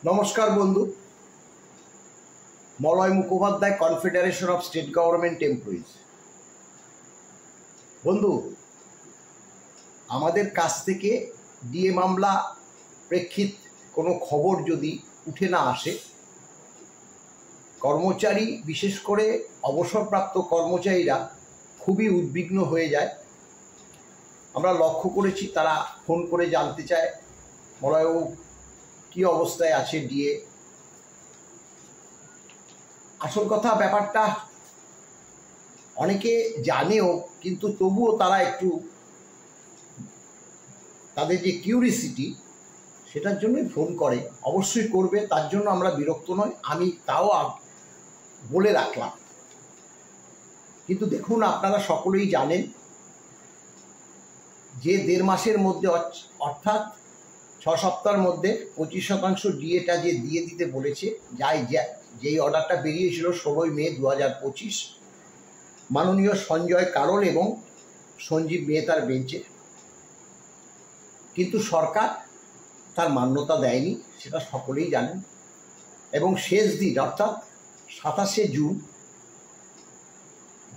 নমস্কার বন্ধু। Malay Mukhopadhyay, confederation of state government employees. বন্ধু, আমাদের কাছ থেকে ডিএ মামলা প্রেক্ষিত কোনো খবর যদি উঠে না আসে, কর্মচারী, বিশেষ করে অবসরপ্রাপ্ত কর্মচারীরা খুবই উদ্বিগ্ন হয়ে যায়। আমরা লক্ষ্য করেছি তারা ফোন করে জানতে চায় মলয়বাবু কী অবস্থায় আছে ডিএ। আসল কথা, ব্যাপারটা অনেকে জানেও, কিন্তু তবুও তারা একটু তাদের যে কিউরিসিটি, সেটার জন্যই ফোন করে। অবশ্যই করবে, তার জন্য আমরা বিরক্ত নই, আমি তাও বলে রাখলাম। কিন্তু দেখুন, আপনারা সকলেই জানেন যে 1.5 মাসের মধ্যে, অর্থাৎ 6 সপ্তাহের মধ্যে 25% ডিএটা যে দিয়ে দিতে বলেছে, যেই অর্ডারটা বেরিয়েছিল 16 মে 2025 মাননীয় সঞ্জয় কারোল এবং সঞ্জীব মেহতার বেঞ্চে, কিন্তু সরকার তার মান্যতা দেয়নি, সেটা সকলেই জানেন। এবং শেষ দিন অর্থাৎ 27শে জুন,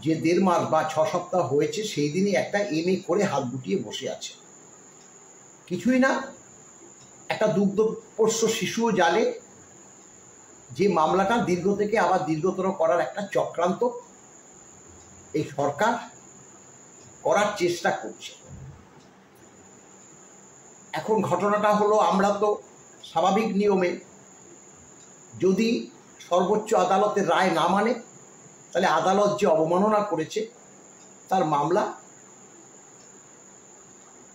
যে 1.5 মাস বা 6 সপ্তাহ হয়েছে, সেই দিনই একটা এমএ করে হাত গুটিয়ে বসে আছে। কিছুই না, একটা দুগ্ধপোষ্য শিশুও জানে যে মামলাটা দীর্ঘ থেকে আবার দীর্ঘতর করার একটা চক্রান্ত এই সরকার করার চেষ্টা করছে। এখন ঘটনাটা হলো, আমরা তো স্বাভাবিক নিয়মে যদি সর্বোচ্চ আদালতের রায় না মানে, তাহলে আদালত যে অবমাননা করেছে তার মামলা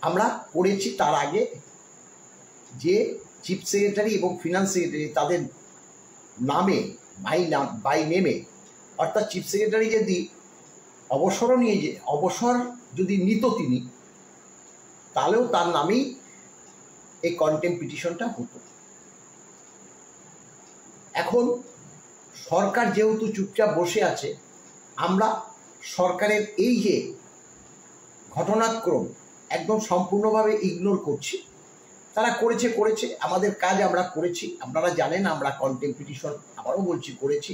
আমরা করেছি। তার আগে যে চিফ সেক্রেটারি এবং ফিনান্স সেক্রেটারি, তাদের নামে বাই নেমে, অর্থাৎ চিফ সেক্রেটারি যদি অবসর যদি নিত তিনি, তাহলেও তার নামেই এই কন্টেম্প পিটিশনটা হতো। এখন সরকার যেহেতু চুপচাপ বসে আছে, আমরা সরকারের এই যে ঘটনাক্রম একদম সম্পূর্ণভাবে ইগনোর করছি। তারা করেছে, আমাদের কাজ আমরা করেছি। আপনারা জানেন আমরা কন্টেম্প পিটিশন, আবারও বলছি, করেছি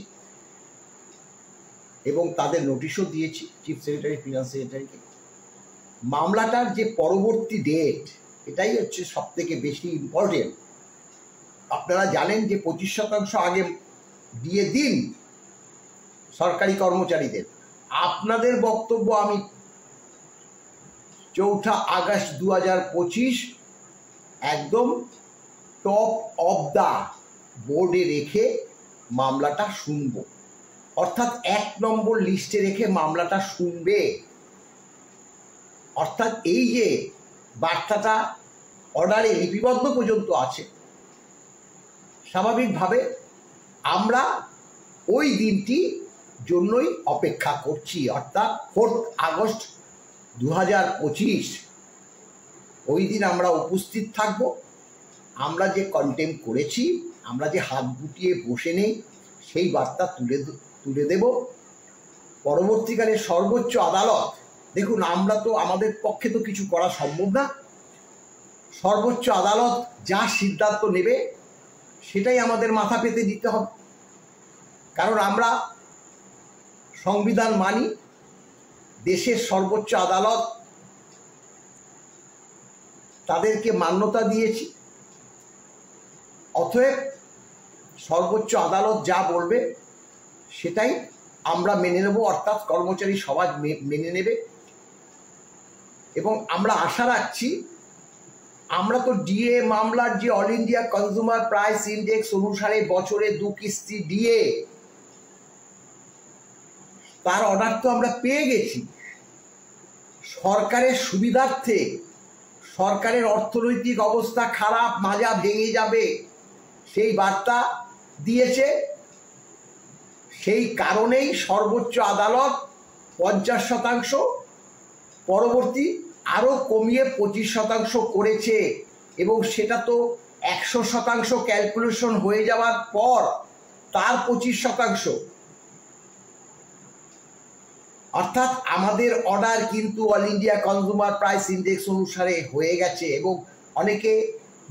এবং তাদের নোটিশও দিয়েছি চিফ সেক্রেটারি, ফিনান্স সেক্রেটারিকে। মামলাটার যে পরবর্তী ডেট, এটাই হচ্ছে সবথেকে বেশি ইম্পর্টেন্ট। আপনারা জানেন যে 25% আগে দিয়ে দিন সরকারি কর্মচারীদের। আপনাদের বক্তব্য আমি 4 আগস্ট 2025 একদম টপ অফ দ্য বোর্ডে রেখে মামলাটা শুনব, অর্থাৎ 1 নম্বর লিস্টে রেখে মামলাটা শুনবে। অর্থাৎ এই যে বার্তাটা অর্ডারে লিপিবদ্ধ পর্যন্ত আছে, স্বাভাবিকভাবে আমরা ওই দিনটি জন্যই অপেক্ষা করছি, অর্থাৎ 4 আগস্ট 2025। ওই দিন আমরা উপস্থিত থাকব। আমরা যে কন্টেম্প করেছি, আমরা যে হাত গুটিয়ে বসে নেই, সেই বার্তা তুলে দেব। পরবর্তীকালে সর্বোচ্চ আদালত, দেখুন, আমরা তো, আমাদের পক্ষে তো কিছু করা সম্ভব না। সর্বোচ্চ আদালত যা সিদ্ধান্ত নেবে সেটাই আমাদের মাথা পেতে দিতে হবে, কারণ আমরা সংবিধান মানি। দেশের সর্বোচ্চ আদালত তাদেরকে মান্যতা দিয়েছি, অতএব সর্বোচ্চ আদালত যা বলবে সেটাই আমরা মেনে নেব, অর্থাৎ কর্মচারী সমাজ মেনে নেবে। এবং আমরা আশা রাখছি, আমরা তো ডিএ মামলার যে all India consumer price index অনুসারে বছরে 2 কিস্তি ডিএ, তার অর্ডার তো আমরা পেয়ে গেছি। সরকারের সুবিধার্থে, সরকারের অর্থনৈতিক অবস্থা খারাপ, মাজা ভেঙে যাবে, সেই বার্তা দিয়েছে। সেই কারণেই সর্বোচ্চ আদালত 50%, পরবর্তী আরও কমিয়ে 25% করেছে। এবং সেটা তো 100% ক্যালকুলেশন হয়ে যাওয়ার পর তার 25%, অর্থাৎ আমাদের অর্ডার কিন্তু all India consumer price index অনুসারে হয়ে গেছে। এবং অনেকে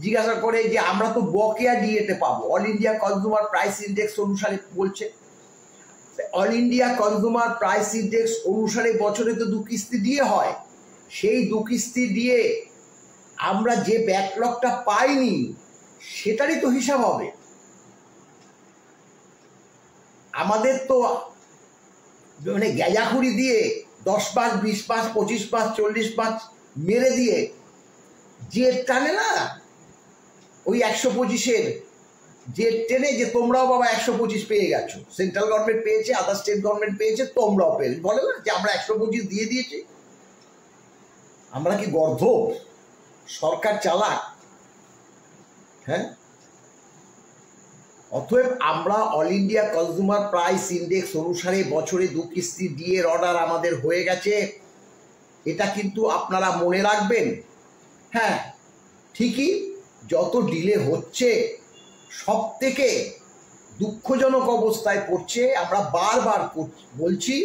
জিজ্ঞাসা করে যে আমরা তো বকেয়া ডিএতে পাবো, all India consumer price index অনুসারে বলছে। All India consumer price index অনুসারে বছরে তো 2 কিস্তি দিয়ে হয়, সেই 2 কিস্তি দিয়ে আমরা যে ব্যাকলগটা পাইনি সেটারই তো হিসাব হবে। আমাদের তো মানে গ্যাজাখুরি দিয়ে 10 মাস 20 মাস 25 মাস 40 মাস মেরে দিয়ে যে টানে না, ওই 125-এর যে টেনে যে তোমরাও বাবা 125 পেয়ে গেছো, সেন্ট্রাল গভর্নমেন্ট পেয়েছে, আদার স্টেট গভর্নমেন্ট পেয়েছে, তোমরাও পেয়েছে, বলে না যে আমরা 125 দিয়ে দিয়েছি। আমরা কি গর্ধব? সরকার চালাক? হ্যাঁ। অতএব আমরা all India consumer price index অনুসারে বছরে 2 কিস্তি ডিএর অর্ডার আমাদের হয়ে গেছে, এটা কিন্তু আপনারা মনে রাখবেন। হ্যাঁ ঠিকই, যত ডিলে হচ্ছে সব থেকে দুঃখজনক অবস্থায় পড়ছে, আমরা বারবার বলছি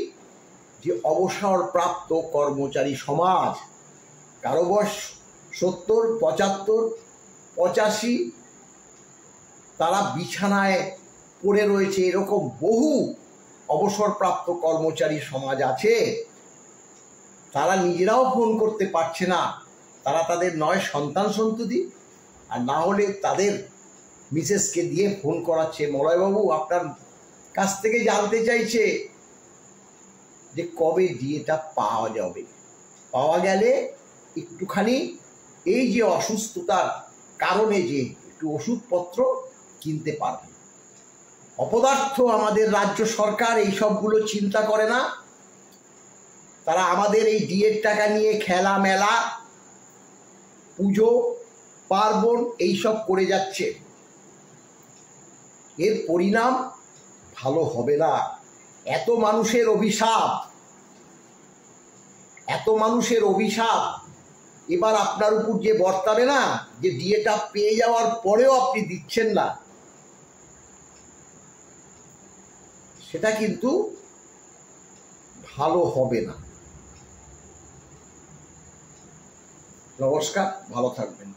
যে অবসরপ্রাপ্ত কর্মচারী সমাজ, কারো বয়স 70, 75, 85, তারা বিছানায় পড়ে রয়েছে, এরকম বহু অবসরপ্রাপ্ত কর্মচারী সমাজ আছে। তারা নিজেরাও ফোন করতে পারছে না, তারা তাদের নয় সন্তান সন্ততি আর না হলে তাদের মিসেসকে দিয়ে ফোন করাচ্ছে, মলয়বাবু আপনার কাছ থেকে জানতে চাইছে যে কবে ডিএটা পাওয়া যাবে, পাওয়া গেলে একটুখানি এই যে অসুস্থতার কারণে যে একটু ওষুধপত্র কিনতে পারবে। অপদার্থ আমাদের রাজ্য সরকার এই সবগুলো চিন্তা করে না, তারা আমাদের এই ডিএর টাকা নিয়ে খেলা মেলা, পুজো পার্বণ এইসব করে যাচ্ছে। এর পরিণাম ভালো হবে না। এত মানুষের অভিশাপ, এত মানুষের অভিশাপ এবার আপনার উপর যে বর্তাবে না, যে ডিএটা পেয়ে যাওয়ার পরেও আপনি দিচ্ছেন না, সেটা কিন্তু ভালো হবে না। নমস্কার, ভালো থাকবেন।